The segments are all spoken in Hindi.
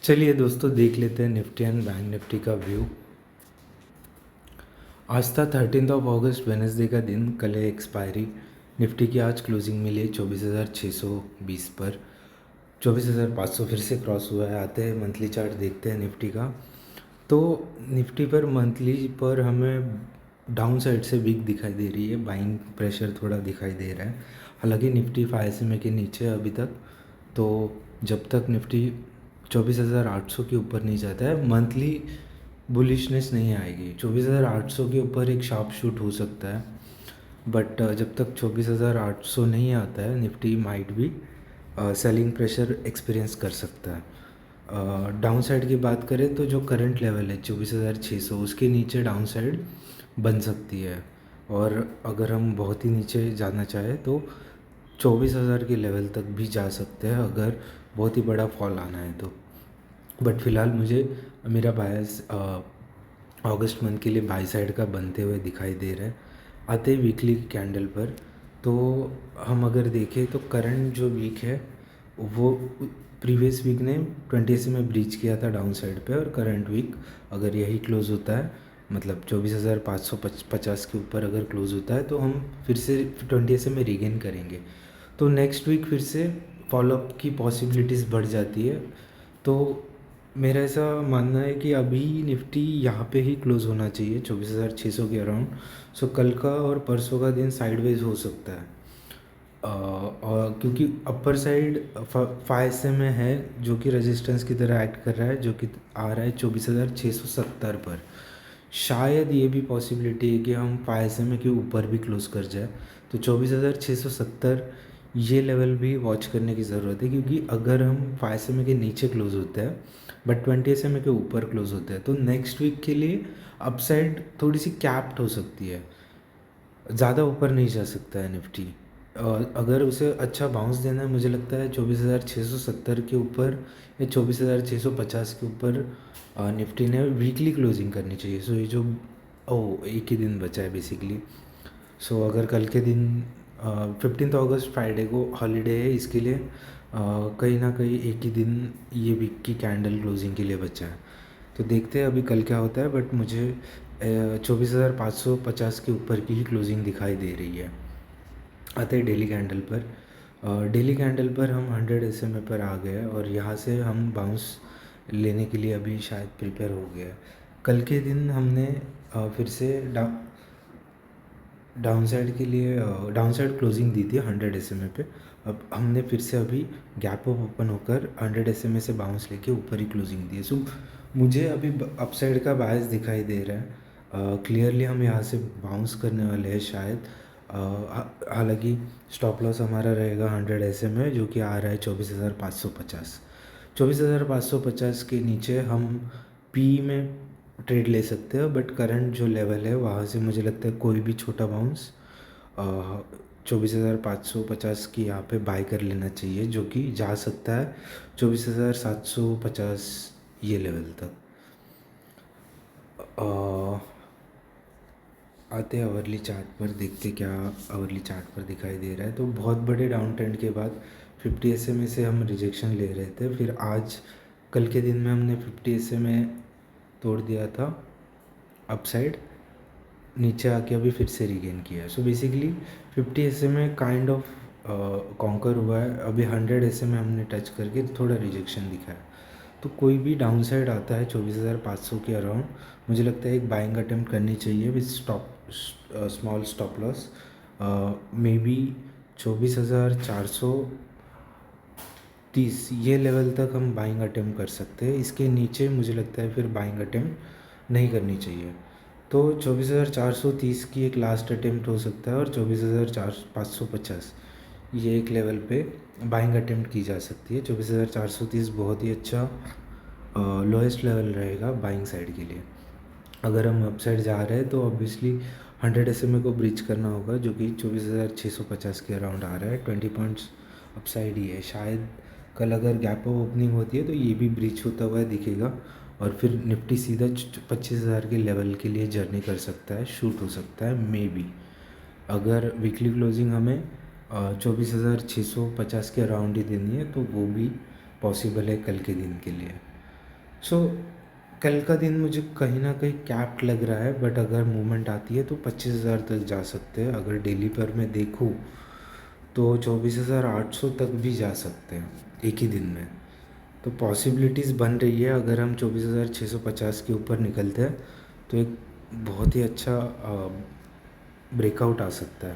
चलिए दोस्तों देख लेते हैं निफ्टी एंड बैंक निफ्टी का व्यू। आज था 13 वेडनेसडे का दिन, कल है एक्सपायरी। निफ्टी की आज क्लोजिंग मिली है 24,620 पर। 24,500 फिर से क्रॉस हुआ है। आते हैं मंथली चार्ट देखते हैं निफ्टी का। तो निफ्टी पर मंथली पर हमें डाउन साइड से वीक दिखाई दे रही है, बाइंग प्रेशर थोड़ा दिखाई दे रहा है। हालांकि निफ्टी 500 के नीचे है अभी तक। तो जब तक निफ्टी 24,800 के ऊपर नहीं जाता है, मंथली बुलिशनेस नहीं आएगी। 24,800 के ऊपर एक शार्प शूट हो सकता है, बट जब तक 24,800 नहीं आता है, निफ्टी माइट भी सेलिंग प्रेशर एक्सपीरियंस कर सकता है। डाउन साइड की बात करें तो जो करंट लेवल है 24,600, उसके नीचे डाउन साइड बन सकती है। और अगर हम बहुत ही नीचे जाना चाहें तो 24,000 के लेवल तक भी जा सकते हैं, अगर बहुत ही बड़ा फॉल आना है तो। बट फ़िलहाल मुझे मेरा बायस अगस्त मंथ के लिए बाई साइड का बनते हुए दिखाई दे रहा है। आते ही वीकली कैंडल पर, तो हम अगर देखें तो करंट जो वीक है वो प्रीवियस वीक ने 20 में ब्रीच किया था डाउन साइड पे, और करंट वीक अगर यही क्लोज़ होता है, मतलब 24,550 के ऊपर अगर क्लोज़ होता है, तो हम फिर से 20 में रीगेन करेंगे। तो नेक्स्ट वीक फिर से फॉलोअप की पॉसिबिलिटीज़ बढ़ जाती है। तो मेरा ऐसा मानना है कि अभी निफ्टी यहाँ पे ही क्लोज़ होना चाहिए 24,600 के अराउंड। सो कल का और परसों का दिन साइडवेज हो सकता है। और क्योंकि अपर साइड 5 में है जो कि रेजिस्टेंस की तरह एक्ट कर रहा है, जो कि आ रहा है 24,670 पर। शायद ये भी पॉसिबिलिटी है कि हम 5 के ऊपर भी क्लोज़ कर जाए। तो 24,670 ये लेवल भी वॉच करने की ज़रूरत है, क्योंकि अगर हम 5 के नीचे क्लोज़ होते हैं बट 20 के ऊपर क्लोज़ होते हैं, तो नेक्स्ट वीक के लिए अपसाइड थोड़ी सी कैप्ड हो सकती है। ज़्यादा ऊपर नहीं जा सकता है निफ्टी। अगर उसे अच्छा बाउंस देना है, मुझे लगता है 24,670 के ऊपर या 24,650 के ऊपर निफ्टी ने वीकली क्लोजिंग करनी चाहिए। सो ये जो एक ही दिन बचा है बेसिकली। सो अगर कल के दिन 15 अगस्त फ्राइडे को हॉलीडे है, इसके लिए कहीं ना कहीं एक ही दिन ये वीक की कैंडल क्लोजिंग के लिए बचा है। तो देखते हैं अभी कल क्या होता है, बट मुझे 24,550 के ऊपर की ही क्लोजिंग दिखाई दे रही है। आते हैं डेली कैंडल पर। डेली कैंडल पर हम 100 SMA पर आ गए, और यहाँ से हम बाउंस लेने के लिए अभी शायद प्रिपेयर हो गया है। कल के दिन हमने फिर से डाउन साइड के लिए डाउन साइड क्लोजिंग दी थी 100 SMA पे। अब हमने फिर से अभी गैप अप ओपन होकर 100 SMA से बाउंस लेके ऊपर ही क्लोजिंग दी है। सो मुझे अभी अपसाइड का बायस दिखाई दे रहा है। क्लियरली हम यहाँ से बाउंस करने वाले हैं शायद। हालांकि स्टॉप लॉस हमारा रहेगा 100 SMA, जो कि आ रहा है 24,550। 24,550 के नीचे हम पी में ट्रेड ले सकते हैं, बट करंट जो लेवल है वहाँ से मुझे लगता है कोई भी छोटा बाउंस 24,550 की यहाँ पे बाय कर लेना चाहिए, जो कि जा सकता है 24,750 ये लेवल तक। आते हैं आवरली चार्ट पर, देखते क्या आवरली चार्ट पर दिखाई दे रहा है। तो बहुत बड़े डाउन ट्रेंड के बाद 50 SMA से हम रिजेक्शन ले रहे थे, फिर आज कल के दिन में हमने 50 SMA तोड़ दिया था अपसाइड, नीचे आके अभी फिर से रीगेन किया है। So basically 50 SMA kind of conquer हुआ है। अभी 100 SMA हमने टच करके थोड़ा रिजेक्शन दिखा है। तो कोई भी डाउन साइड आता है 24,500 के अराउंड, मुझे लगता है एक बाइंग अटेम्प्ट करनी चाहिए with small stop loss. May be 24,430 ये लेवल तक हम बाइंग अटेम्प्ट कर सकते हैं। इसके नीचे मुझे लगता है फिर बाइंग अटेम्प्ट नहीं करनी चाहिए। तो 24,430 की एक लास्ट अटेम्प्ट हो सकता है, और 24,550 ये एक लेवल पे बाइंग अटेम्प्ट की जा सकती है। 24,430 बहुत ही अच्छा लोएस्ट लेवल रहेगा बाइंग साइड के लिए। अगर हम अप साइड जा रहे हैं तो ऑब्वियसली 100 SMA को ब्रीच करना होगा, जो कि 24,650 के अराउंड आ रहा है। 20 पॉइंट्स अप साइड ही है। शायद कल अगर गैप ऑफ ओपनिंग होती है तो ये भी ब्रीच होता हुआ दिखेगा, और फिर निफ्टी सीधा 25,000 के लेवल के लिए जर्नी कर सकता है, शूट हो सकता है मे बी। अगर वीकली क्लोजिंग हमें 24,650 के अराउंड ही देनी है, तो वो भी पॉसिबल है कल के दिन के लिए। सो कल का दिन मुझे कहीं ना कहीं कैप्ड लग रहा है, बट अगर मूवमेंट आती है तो 25,000 तक जा सकते हैं। अगर डेली पर मैं देखूँ तो 24,800 तक भी जा सकते हैं एक ही दिन में। तो पॉसिबिलिटीज़ बन रही है। अगर हम 24,650 के ऊपर निकलते हैं तो एक बहुत ही अच्छा ब्रेकआउट आ सकता है।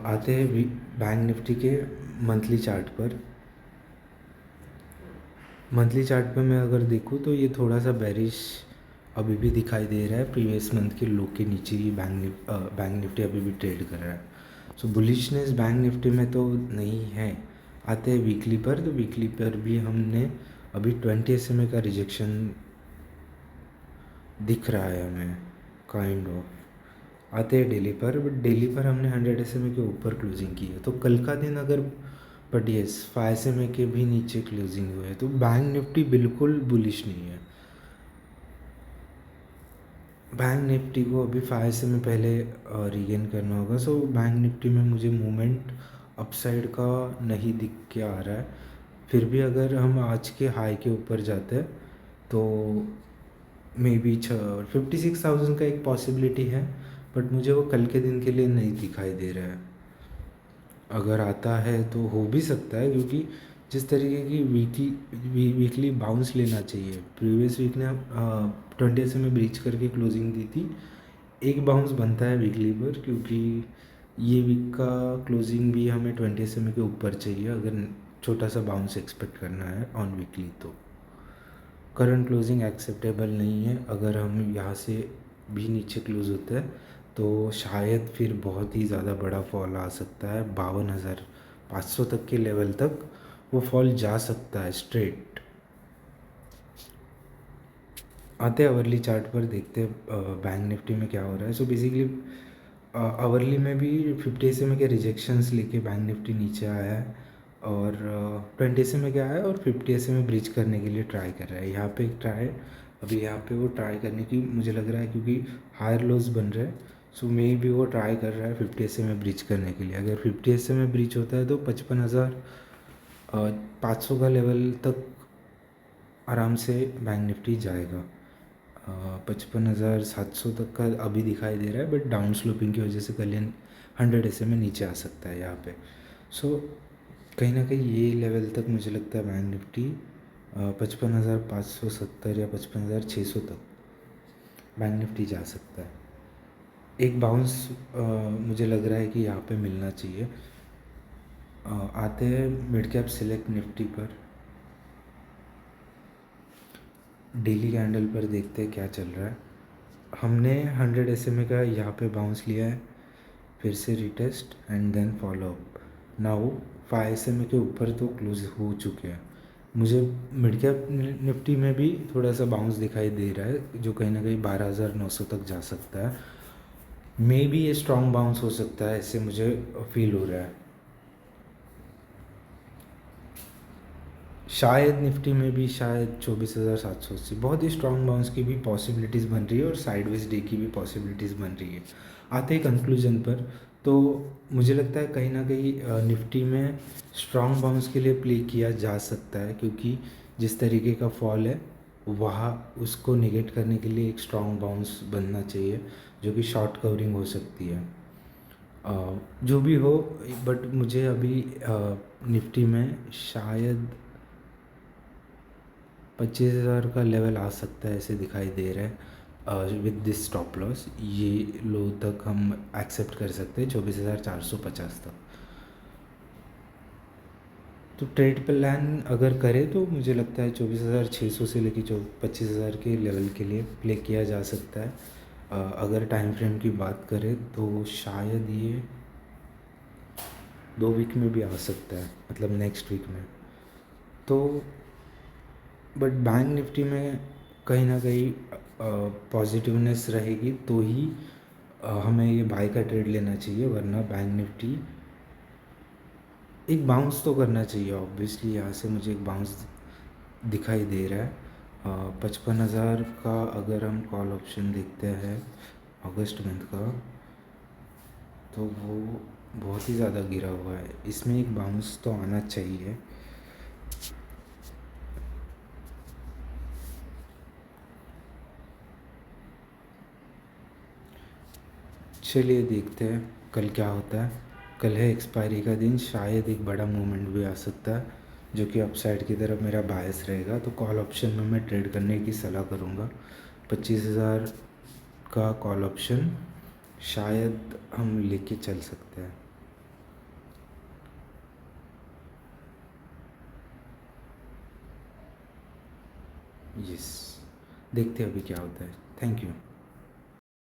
आते हैं बैंक निफ्टी के मंथली चार्ट पर। मंथली चार्ट पे मैं अगर देखूँ तो ये थोड़ा सा बेरिश अभी भी दिखाई दे रहा है। प्रीवियस मंथ के लो के नीचे ही बैंक निफ्टी अभी भी ट्रेड कर रहा है। सो बुलिशनेस बैंक निफ्टी में तो नहीं है। आते हैं वीकली पर, तो वीकली पर भी हमने अभी 20 SMA का रिजेक्शन दिख रहा है हमें, काइंड ऑफ। आते हैं डेली पर, बट डेली पर हमने 100 SMA के ऊपर क्लोजिंग की है। तो कल का दिन अगर, बट येस 5 SMA के भी नीचे क्लोजिंग हुए है, तो बैंक निफ्टी बिल्कुल बुलिश नहीं है। बैंक निफ्टी को अभी 5 SMA पहले रीगेन करना होगा। सो बैंक निफ्टी में मुझे मूवमेंट अपसाइड का नहीं दिख के आ रहा है। फिर भी अगर हम आज के हाई के ऊपर जाते हैं तो मे बी 56,000 का एक पॉसिबिलिटी है, बट मुझे वो कल के दिन के लिए नहीं दिखाई दे रहा है। अगर आता है तो हो भी सकता है, क्योंकि जिस तरीके की वीकली बाउंस लेना चाहिए। प्रीवियस वीक ने 20 SMA ब्रीच करके क्लोजिंग दी थी। एक बाउंस बनता है वीकली पर, क्योंकि ये वीक का क्लोजिंग भी हमें 20 SMA के ऊपर चाहिए अगर छोटा सा बाउंस एक्सपेक्ट करना है ऑन वीकली। तो करंट क्लोजिंग एक्सेप्टेबल नहीं है। अगर हम यहाँ से भी नीचे क्लोज होते हैं तो शायद फिर बहुत ही ज़्यादा बड़ा फॉल आ सकता है। 52,500 तक के लेवल तक वो फॉल जा सकता है स्ट्रेट। आते हैं आवरली चार्ट पर, देखते हैं बैंक निफ्टी में क्या हो रहा है। सो बेसिकली आवरली में भी 50 SMA के रिजेक्शंस लेके बैंक निफ्टी नीचे आया है, और 20 SMA के आया है, और 50 SMA ब्रीच करने के लिए ट्राई कर रहा है। यहाँ पे एक ट्राई, अभी यहाँ पे वो ट्राई करने की मुझे लग रहा है, क्योंकि हायर लोज बन रहे हैं। सो मे भी वो ट्राई कर रहा है 50 SMA ब्रीच करने के लिए। अगर 50 SMA ब्रीच होता है तो 55,500 का लेवल तक आराम से बैंक निफ्टी जाएगा। 55,700 तक का अभी दिखाई दे रहा है, बट डाउन स्लोपिंग की वजह से कल 100 SMA नीचे आ सकता है यहाँ पे। सो कहीं ना कहीं ये लेवल तक मुझे लगता है बैंक निफ्टी 55,570 या 55,600 तक बैंक निफ्टी जा सकता है। एक बाउंस मुझे लग रहा है कि यहाँ पे मिलना चाहिए। आते हैं मिड कैप सिलेक्ट निफ्टी पर। डेली कैंडल पर देखते हैं क्या चल रहा है। हमने 100 SMA का यहाँ पे बाउंस लिया है, फिर से retest and then follow up. Now 5 SMA के ऊपर तो क्लोज हो चुके हैं। मुझे मिड कैप निफ्टी में भी थोड़ा सा बाउंस दिखाई दे रहा है, जो कहीं ना कहीं 12,900 तक जा सकता है। मे बी ये स्ट्रॉन्ग बाउंस हो सकता है, ऐसे मुझे फील हो रहा है। शायद निफ्टी में भी शायद 24,780 बहुत ही स्ट्रॉन्ग बाउंस की भी पॉसिबिलिटीज़ बन रही है, और साइडवेज डे की भी पॉसिबिलिटीज़ बन रही है। आते हैं कंक्लूजन पर, तो मुझे लगता है कहीं ना कहीं निफ्टी में स्ट्रॉन्ग बाउंस के लिए प्ले किया जा सकता है, क्योंकि जिस तरीके का फॉल है वहाँ उसको निगेट करने के लिए एक स्ट्रॉन्ग बाउंस बनना चाहिए, जो कि शॉर्ट कवरिंग हो सकती है। जो भी हो, बट मुझे अभी निफ्टी में शायद 25,000 का लेवल आ सकता है ऐसे दिखाई दे रहा है। विद दिस स्टॉप लॉस ये लो तक हम एक्सेप्ट कर सकते हैं, 24,450 तक। तो ट्रेड प्लान अगर करें तो मुझे लगता है 24,600 से लेकर 25,000 के लेवल के लिए प्ले किया जा सकता है। अगर टाइम फ्रेम की बात करें तो शायद ये 2 वीक में भी आ सकता है, मतलब नेक्स्ट वीक में। तो बट बैंक निफ्टी में कहीं ना कहीं पॉजिटिवनेस रहेगी तो ही हमें ये बाय का ट्रेड लेना चाहिए, वरना बैंक निफ्टी एक बाउंस तो करना चाहिए। ऑब्वियसली यहाँ से मुझे एक बाउंस दिखाई दे रहा है। 55,000 का अगर हम कॉल ऑप्शन देखते हैं अगस्त मंथ का, तो वो बहुत ही ज़्यादा गिरा हुआ है। इसमें एक बाउंस तो आना चाहिए। चलिए देखते हैं कल क्या होता है। कल है एक्सपायरी का दिन, शायद एक बड़ा मूवमेंट भी आ सकता है जो कि अपसाइड की तरफ मेरा बायस रहेगा। तो कॉल ऑप्शन में मैं ट्रेड करने की सलाह करूँगा। 25,000 का कॉल ऑप्शन शायद हम लेके चल सकते हैं। यस, देखते हैं अभी क्या होता है। Thank you.